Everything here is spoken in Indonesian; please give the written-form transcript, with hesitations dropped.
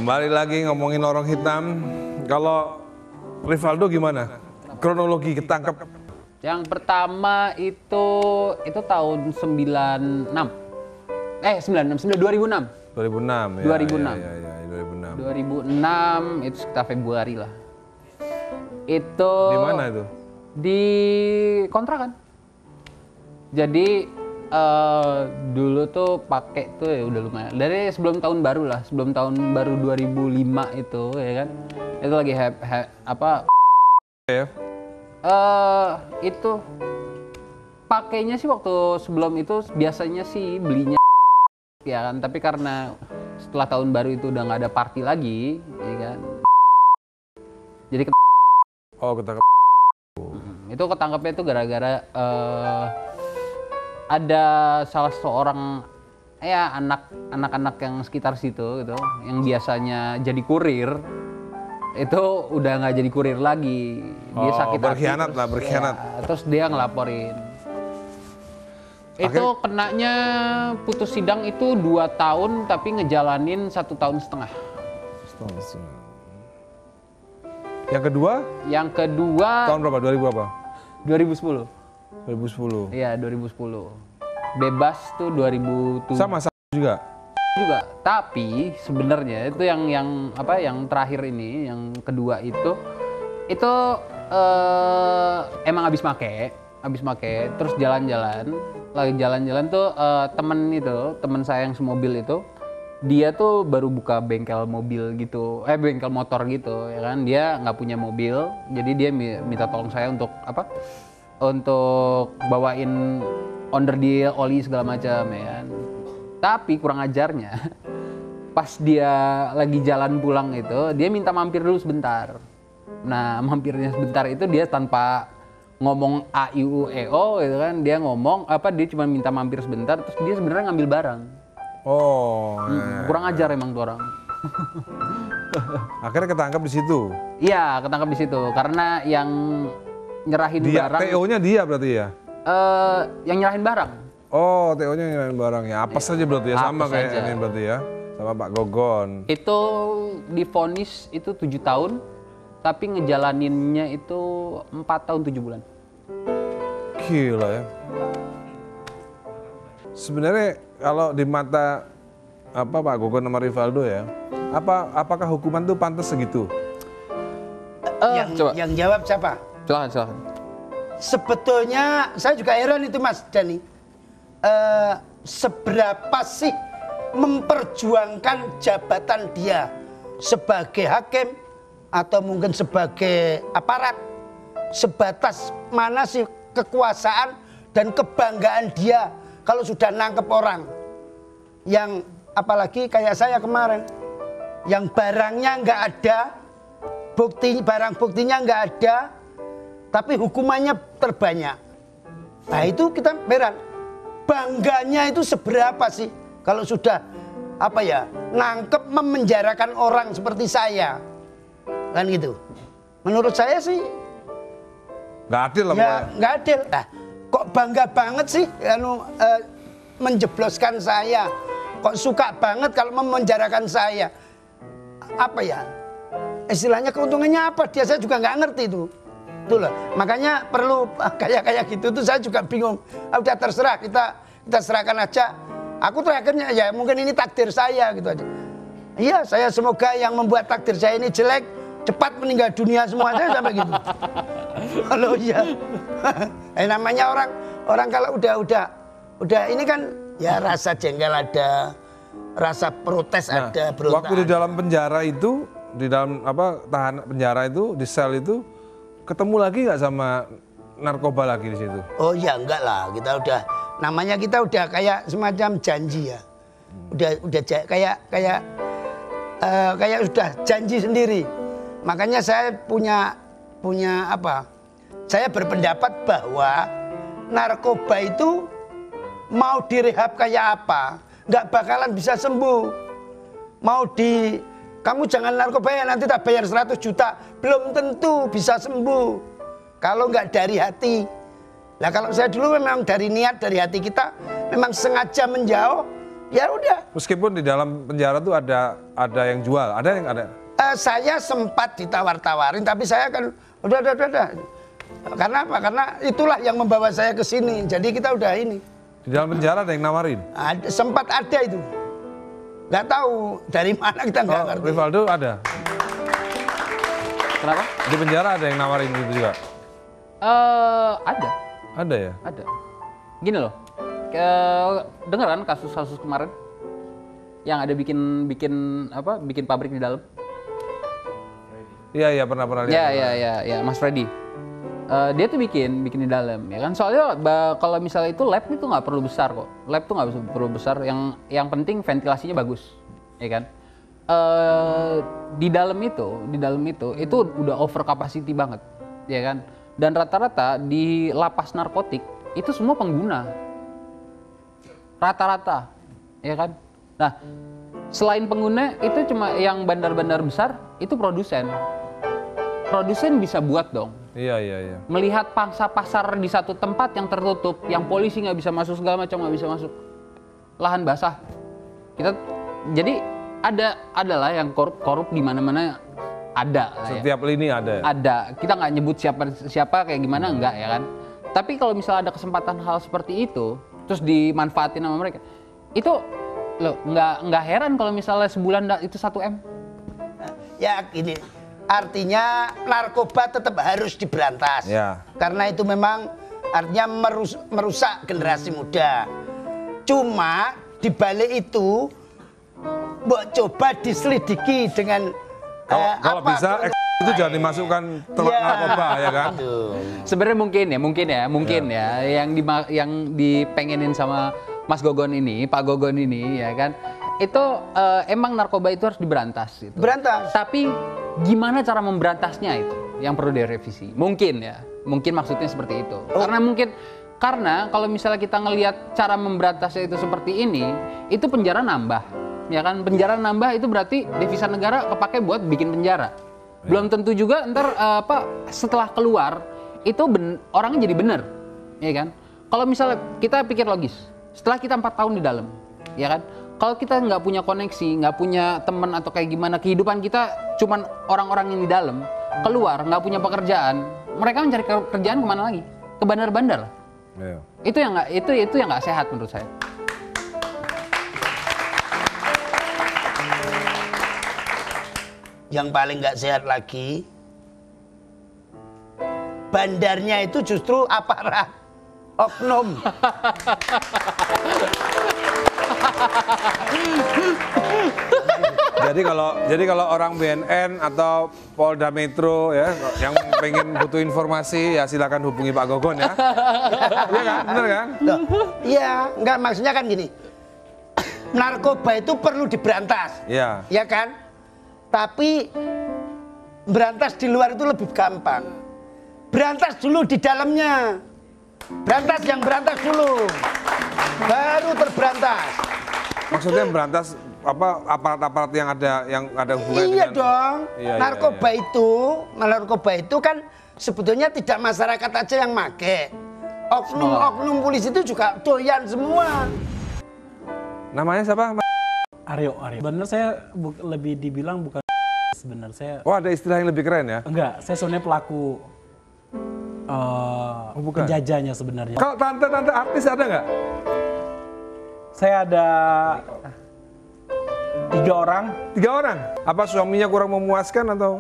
Kembali lagi ngomongin orang hitam. Kalau Rivaldo gimana? Kronologi ketangkep. Yang pertama itu tahun 96. 2006. 2006 ya. 2006. Ya, 2006. 2006 itu sekitar Februari lah. Itu Di mana itu? Di kontrakan. Jadi dulu tuh pakai tuh ya udah lumayan. Dari sebelum tahun baru lah, sebelum tahun baru 2005 itu ya kan. Itu lagi Ya. Itu pakainya sih waktu sebelum itu biasanya sih belinya ya kan, tapi karena setelah tahun baru itu udah nggak ada party lagi, ya kan. Jadi Ketangkep. itu ketangkepnya itu gara-gara ada salah seorang ya anak-anak yang sekitar situ gitu, yang biasanya jadi kurir itu udah nggak jadi kurir lagi. Dia sakit hati, berkhianat. Terus dia ngelaporin. Itu kenanya putus sidang itu 2 tahun tapi ngejalanin 1,5 tahun. Yang kedua? Yang kedua Tahun berapa? 2000 berapa? 2010. 2010. Iya, 2010. Bebas tuh 2007. Sama juga. Tapi sebenarnya itu yang terakhir ini, yang kedua itu emang habis make terus lagi jalan-jalan tuh temen saya yang semobil itu, dia tuh baru buka bengkel mobil gitu, bengkel motor gitu ya kan. Dia nggak punya mobil, jadi dia minta tolong saya untuk bawain onderdil, oli segala macam ya kan. Tapi kurang ajarnya, pas dia lagi jalan pulang itu, dia minta mampir dulu sebentar. Nah, mampirnya sebentar itu dia tanpa ngomong A, I, U, E, O gitu kan. Dia ngomong, dia cuma minta mampir sebentar, terus dia sebenarnya ngambil barang. Kurang ajar emang tuh orang. Akhirnya ketangkap di situ. Iya, ketangkap di situ. Karena yang nyerahin barang. TO-nya dia berarti ya? Yang nyerahin barang. TO-nya nyerahin barang ya. Apa saja berarti ya, sama kayak ini berarti ya, sama Pak Gogon. Itu divonis itu 7 tahun, tapi ngejalaninnya itu 4 tahun 7 bulan. Gila ya. Sebenarnya kalau di mata Pak Gogon sama Rivaldo ya, apakah hukuman tuh pantas segitu? Yang jawab siapa? Silakan. Sebetulnya saya juga heran itu Mas Dani. Seberapa sih memperjuangkan jabatan dia sebagai hakim atau mungkin sebagai aparat? Sebatas mana sih kekuasaan dan kebanggaan dia kalau sudah nangkep orang? Yang apalagi kayak saya kemarin, yang barangnya nggak ada, barang buktinya nggak ada, tapi hukumannya terbanyak. Nah itu kita heran, bangganya itu seberapa sih kalau sudah nangkep memenjarakan orang seperti saya, kan gitu. Menurut saya sih nggak adil lah. Ya nggak adil. Nah, kok bangga banget sih menjebloskan saya, kok suka banget kalau memenjarakan saya. Istilahnya keuntungannya apa dia, saya juga nggak ngerti itu. Itulah makanya perlu kayak gitu tuh, saya juga bingung. Udah terserah, kita serahkan aja. Aku terakhirnya ya mungkin ini takdir saya gitu aja. Iya, saya semoga yang membuat takdir saya ini jelek cepat meninggal dunia semua, saya sampai gitu. Kalau iya. Namanya orang kalau udah ini kan ya rasa jengkel ada, rasa protes ada, berontak. Waktu di dalam penjara itu, di dalam tahanan penjara itu, di sel itu, ketemu lagi nggak sama narkoba lagi di situ? Oh ya enggak lah, kita udah kayak semacam janji ya. Udah kayak sudah janji sendiri. Makanya saya saya berpendapat bahwa narkoba itu mau direhab kayak apa, nggak bakalan bisa sembuh. Kamu jangan narkoba ya, nanti tak bayar 100 juta. Belum tentu bisa sembuh kalau nggak dari hati. Nah kalau saya dulu memang dari niat, dari hati kita memang sengaja menjauh, Ya udah. Meskipun di dalam penjara tuh ada yang jual, ada yang ada. Saya sempat ditawar-tawarin, tapi saya kan udah. Karena apa? Karena itulah yang membawa saya ke sini. Jadi kita udah ini. Di dalam penjara ada yang nawarin. Sempat ada itu. Nggak tahu dari mana kita nggak Oh, ngerti. Rivaldo ada. Kenapa? Di penjara ada yang nawarin gitu juga. Ada. Ada ya. Ada. Gini loh, dengar kan kasus-kasus kemarin yang ada bikin pabrik di dalam? Iya pernah lihat. Ya, Mas Freddy. Dia tuh bikin di dalam, ya kan? Soalnya kalau misalnya itu lab itu nggak perlu besar kok. Lab tuh nggak perlu besar. Yang penting ventilasinya bagus, ya kan? Di dalam itu udah over capacity banget, ya kan? Dan rata-rata di lapas narkotik itu semua pengguna, rata-rata, ya kan? Nah, selain pengguna itu cuma yang bandar-bandar besar itu produsen bisa buat dong. Iya. Melihat pangsa pasar di satu tempat yang tertutup, yang polisi nggak bisa masuk, segala macam nggak bisa masuk, lahan basah. Jadi adalah yang korup di mana-mana ada. Setiap lini ada. Ada. Kita nggak nyebut siapa kayak gimana, enggak, ya kan. Tapi kalau misalnya ada kesempatan hal seperti itu, terus dimanfaatin sama mereka, itu loh nggak heran kalau misalnya sebulan itu 1 M. Ya gini, artinya narkoba tetap harus diberantas. Ya. Karena itu memang artinya merusak generasi muda. Cuma di balik itu, coba diselidiki dengan Kalau bisa itu jangan dimasukkan telak narkoba, ya kan? Sebenarnya mungkin ya yang dipengenin sama Mas Gogon ini, Pak Gogon ini, ya kan? Itu emang narkoba itu harus diberantas gitu. Berantas. Tapi gimana cara memberantasnya itu yang perlu direvisi. Mungkin maksudnya seperti itu. Karena kalau misalnya kita ngelihat cara memberantasnya itu seperti ini, itu penjara nambah. Ya kan, penjara nambah itu berarti devisa negara kepake buat bikin penjara. Belum tentu juga ntar setelah keluar itu orangnya jadi bener, ya kan? Kalau misalnya kita pikir logis, setelah kita 4 tahun di dalam, ya kan? Kalau kita nggak punya koneksi, nggak punya teman atau kayak gimana, kehidupan kita cuman orang-orang yang di dalam, keluar nggak punya pekerjaan, mereka mencari kerjaan kemana lagi? Ke bandar-bandar. Iya. Itu yang nggak sehat menurut saya. Yang paling nggak sehat lagi, bandarnya itu justru aparat, oknum. Jadi kalau orang BNN atau Polda Metro ya yang pengen butuh informasi ya silakan hubungi Pak Gogon ya. Iya kan? Bener kan? Iya, nggak, maksudnya kan gini. Narkoba itu perlu diberantas. Iya. Ya kan? Tapi berantas di luar itu lebih gampang. Berantas dulu di dalamnya. Berantas dulu. Baru terberantas. Maksudnya berantas aparat-aparat yang ada hubungan Iya dengan dong. Iya, Narkoba itu kan sebetulnya tidak masyarakat aja yang make. Oknum polisi itu juga doyan semua. Namanya siapa? Aryo. Bener saya lebih dibilang bukan sebenarnya saya. Oh, ada istilah yang lebih keren ya? Enggak, saya sebenarnya pelaku bukan. penjajahnya sebenarnya. Kalau tante-tante artis ada nggak? Saya ada 3 orang. 3 orang? Apa suaminya kurang memuaskan atau?